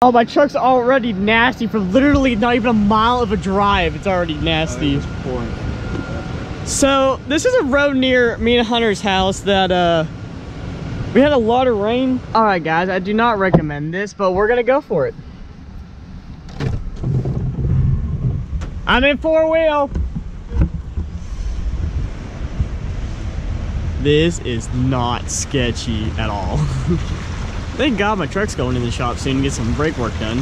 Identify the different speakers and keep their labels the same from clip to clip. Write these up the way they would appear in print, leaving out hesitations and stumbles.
Speaker 1: Oh, my truck's already nasty for literally not even a mile of a drive. It's already nasty. So this is a road near me and Hunter's house that we had a lot of rain. All right, guys, I do not recommend this, but we're gonna go for it. I'm in 4-wheel. This is not sketchy at all. Thank God my truck's going in the shop soon to get some brake work done.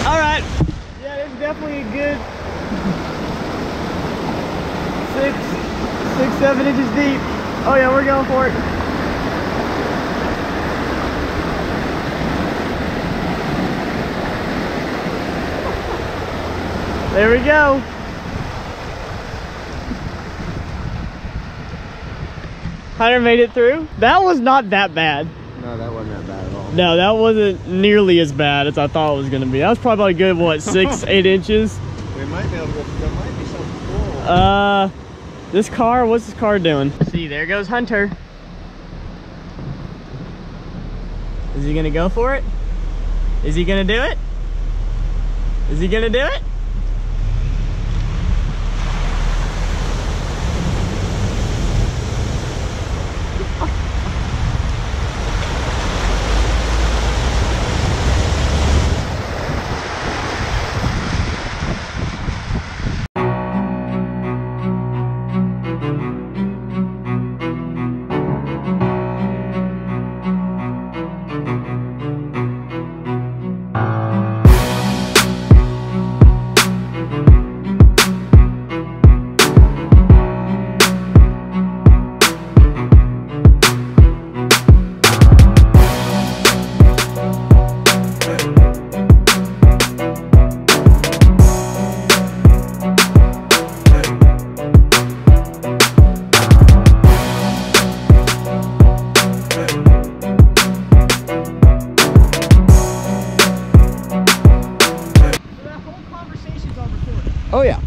Speaker 1: All right. Yeah, there's definitely a good 6-7 inches deep. Oh yeah, we're going for it. There we go. Hunter made it through. That was not that bad.
Speaker 2: No, that wasn't that bad at all.
Speaker 1: No, that wasn't nearly as bad as I thought it was going to be. That was probably a good, what, 6-8 inches?
Speaker 2: We might be able to, there might be something cool.
Speaker 1: This car, what's this car doing? Let's see, there goes Hunter. Is he going to go for it? Is he going to do it? Is he going to do it?
Speaker 2: Oh yeah.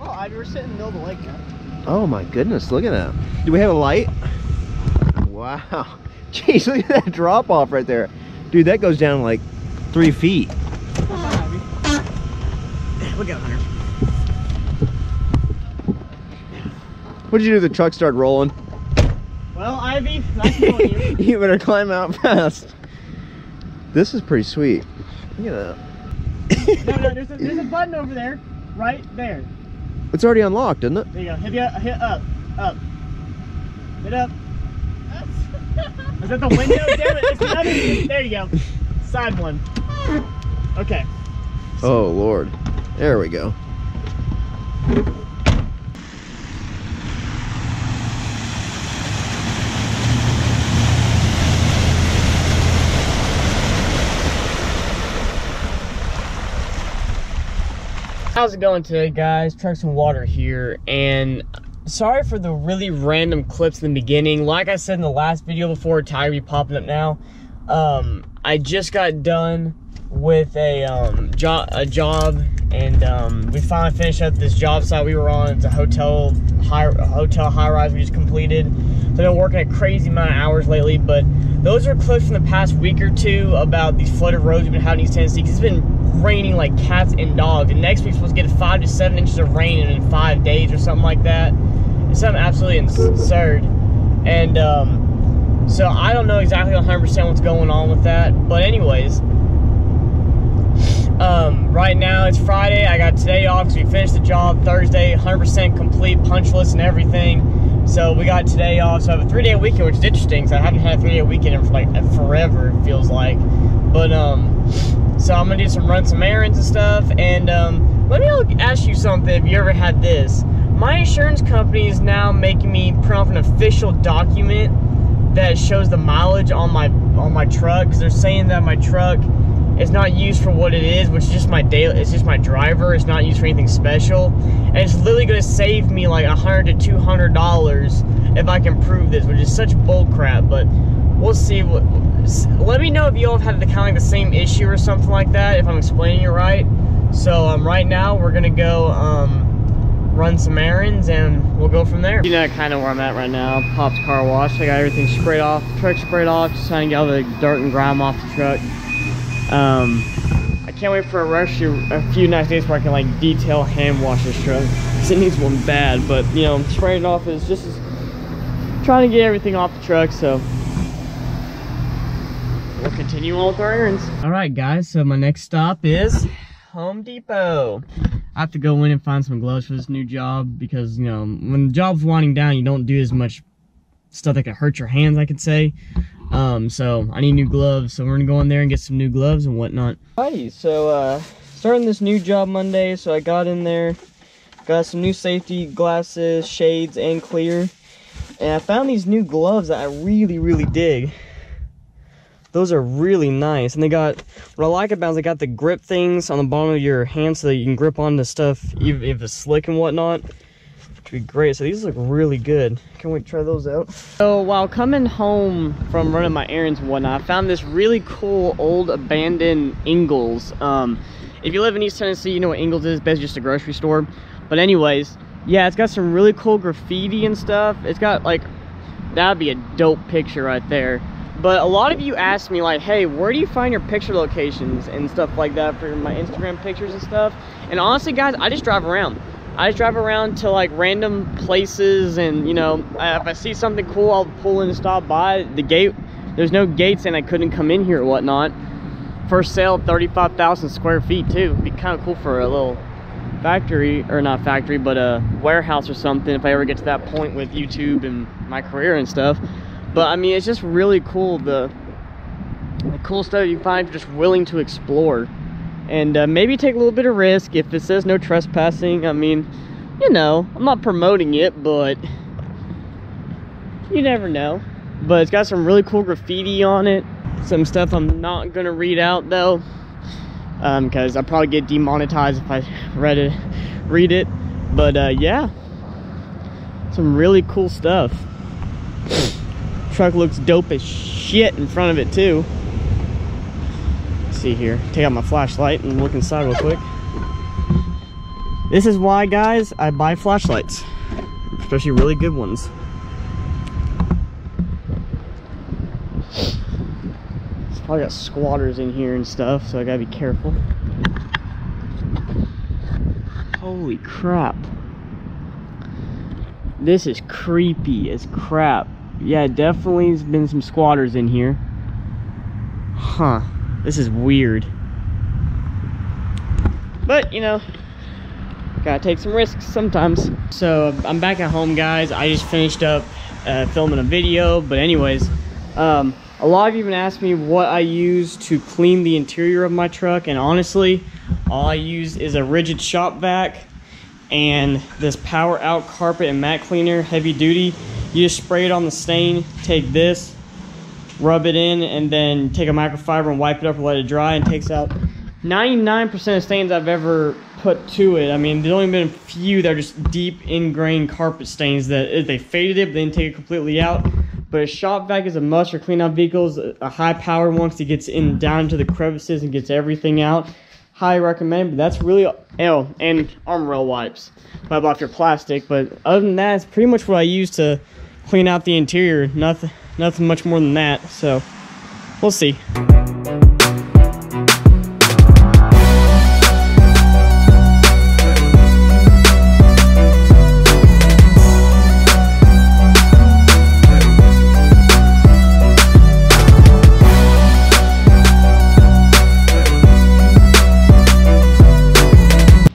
Speaker 1: Oh, I were sitting in the middle of the lake now.
Speaker 2: Oh my goodness, look at that. Do we have a light? Wow. Jeez, look at that drop off right there. Dude, that goes down like 3 feet.
Speaker 1: Look at Hunter.
Speaker 2: What did you do? The truck started rolling.
Speaker 1: Well, Ivy, nice knowing you.
Speaker 2: You better climb out fast. This is pretty sweet. Look at that.
Speaker 1: No, there's a button over there, right there.
Speaker 2: It's already unlocked, isn't it?
Speaker 1: There you go. Hit up. Hit up. Is that the window? Damn it, it's another. There you go. Side one. Okay.
Speaker 2: Oh Lord. There we go.
Speaker 1: How's it going today, guys? Trucks and Water here, and sorry for the really random clips in the beginning. Like I said in the last video before, tire be popping up now. I just got done with a job, and we finally finished up this job site we were on. It's a hotel high-rise we just completed. So I've been working a crazy amount of hours lately, but those are clips from the past week or two about these flooded roads we've been having in East Tennessee, because it's been raining like cats and dogs, and next week's supposed to get 5 to 7 inches of rain in 5 days or something like that. It's something absolutely absurd. And so I don't know exactly 100% what's going on with that, but anyways, right now it's Friday. I got today off because we finished the job Thursday, 100% complete, punch list and everything. So we got today off, so I have a 3-day weekend, which is interesting because I haven't had a 3-day weekend in like forever, it feels like. But so I'm gonna run some errands and stuff. And let me ask you something, if you ever had this. My insurance company is now making me print off an official document that shows the mileage on my truck, because they're saying that my truck It's not used for what it is, which is just my daily, it's just my driver. It's not used for anything special. And it's literally gonna save me like $100 to $200 if I can prove this, which is such bull crap, but we'll see. Let me know if you all have had the kind of like the same issue or something like that, if I'm explaining it right. So right now we're gonna go run some errands and we'll go from there. You know kind of where I'm at right now. Pop's car wash. I got everything sprayed off, truck sprayed off, just trying to get all the dirt and grime off the truck. I can't wait for a few nice days where I can like detail hand wash this truck, because it needs one bad. But you know, spraying it off is just trying to get everything off the truck. So we'll continue on with our errands. All right, guys. So my next stop is Home Depot. I have to go in and find some gloves for this new job, because you know, when the job's winding down, you don't do as much stuff that could hurt your hands, I could say. So I need new gloves, so we're gonna go in there and get some new gloves and whatnot. Alrighty, so starting this new job Monday, so I got in there, got some new safety glasses, shades, and clear, and I found these new gloves that I really dig. Those are really nice, and they got, what I like about them is they got the grip things on the bottom of your hand so that you can grip onto stuff even if it's slick and whatnot, which would be great. So these look really good. Can't wait to try those out. So while coming home from running my errands and whatnot, I found this really cool old abandoned Ingles. If you live in East Tennessee, you know what Ingles is, basically just a grocery store. But anyways, yeah, it's got some really cool graffiti and stuff. It's got like, that'd be a dope picture right there. But a lot of you ask me like, hey, where do you find your picture locations and stuff like that for my Instagram pictures and stuff? And honestly, guys, I just drive around. I just drive around to like random places, and you know, if I see something cool, I'll pull in and stop by. The gate, there's no gates and I couldn't come in here or whatnot. For sale, 35,000 square feet too. It'd be kind of cool for a little factory, or not factory, but a warehouse or something if I ever get to that point with YouTube and my career and stuff. But I mean, it's just really cool, the cool stuff you find if you're just willing to explore. And maybe take a little bit of risk. If it says no trespassing, I mean, you know, I'm not promoting it, but you never know. But it's got some really cool graffiti on it. Some stuff I'm not gonna read out though, because I'll probably get demonetized if I read it. But yeah, some really cool stuff. Truck looks dope as shit in front of it too. Let's see here, take out my flashlight and look inside real quick. This is why, guys, I buy flashlights, especially really good ones. It's probably got squatters in here and stuff, so I gotta be careful. Holy crap, this is creepy as crap. Yeah, definitely has been some squatters in here. Huh, this is weird. But, you know, gotta take some risks sometimes. So, I'm back at home, guys. I just finished up filming a video. But anyways, a lot of you have been asking me what I use to clean the interior of my truck. And honestly, all I use is a rigid shop vac and this power out carpet and mat cleaner, heavy duty. You just spray it on the stain, take this, rub it in, and then take a microfiber and wipe it up and let it dry, and takes out 99% of stains I've ever put to it. I mean, there's only been a few that are just deep ingrained carpet stains that they faded it, but they didn't take it completely out. But a shop vac is a must for cleaning out vehicles. A high power one, because it gets in down to the crevices and gets everything out. Highly recommend. But that's really, oh, and arm rail wipes. Wipe off your plastic. But other than that, it's pretty much what I use to clean out the interior. Nothing much more than that. So we'll see.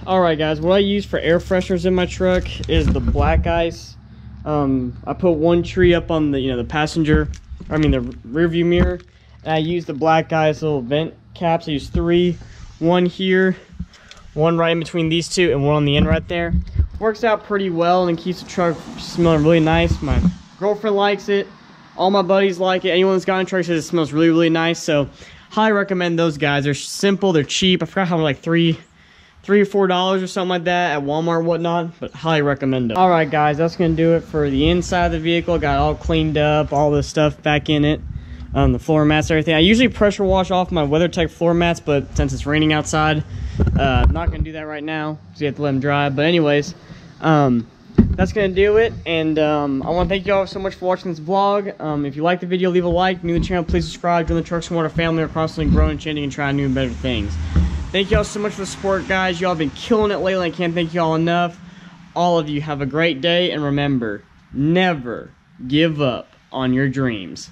Speaker 1: Alright guys, what I use for air fresheners in my truck is the black ice. I put one tree up on the the passenger, the rear view mirror, and I use the black ice little vent caps. I use 3, one here, one right in between these two, and one on the end right there. Works out pretty well and keeps the truck smelling really nice. My girlfriend likes it, all my buddies like it, anyone that's got a truck says it smells really nice. So highly recommend those guys. They're simple, they're cheap. I forgot how like $3 or $4 or something like that at Walmart and whatnot, but highly recommend them. All right, guys, that's gonna do it for the inside of the vehicle. Got it all cleaned up, all the stuff back in it, the floor mats, everything. I usually pressure wash off my WeatherTech floor mats, but since it's raining outside, I'm not gonna do that right now because you have to let them dry. But anyways, that's gonna do it, and I want to thank you all so much for watching this vlog. If you like the video, leave a like. New to the channel, please subscribe. Join the Trucks and Water family. We're constantly growing, changing, and trying new and better things. Thank you all so much for the support, guys. Y'all been killing it lately. I can't thank you all enough. All of you have a great day, and remember, never give up on your dreams.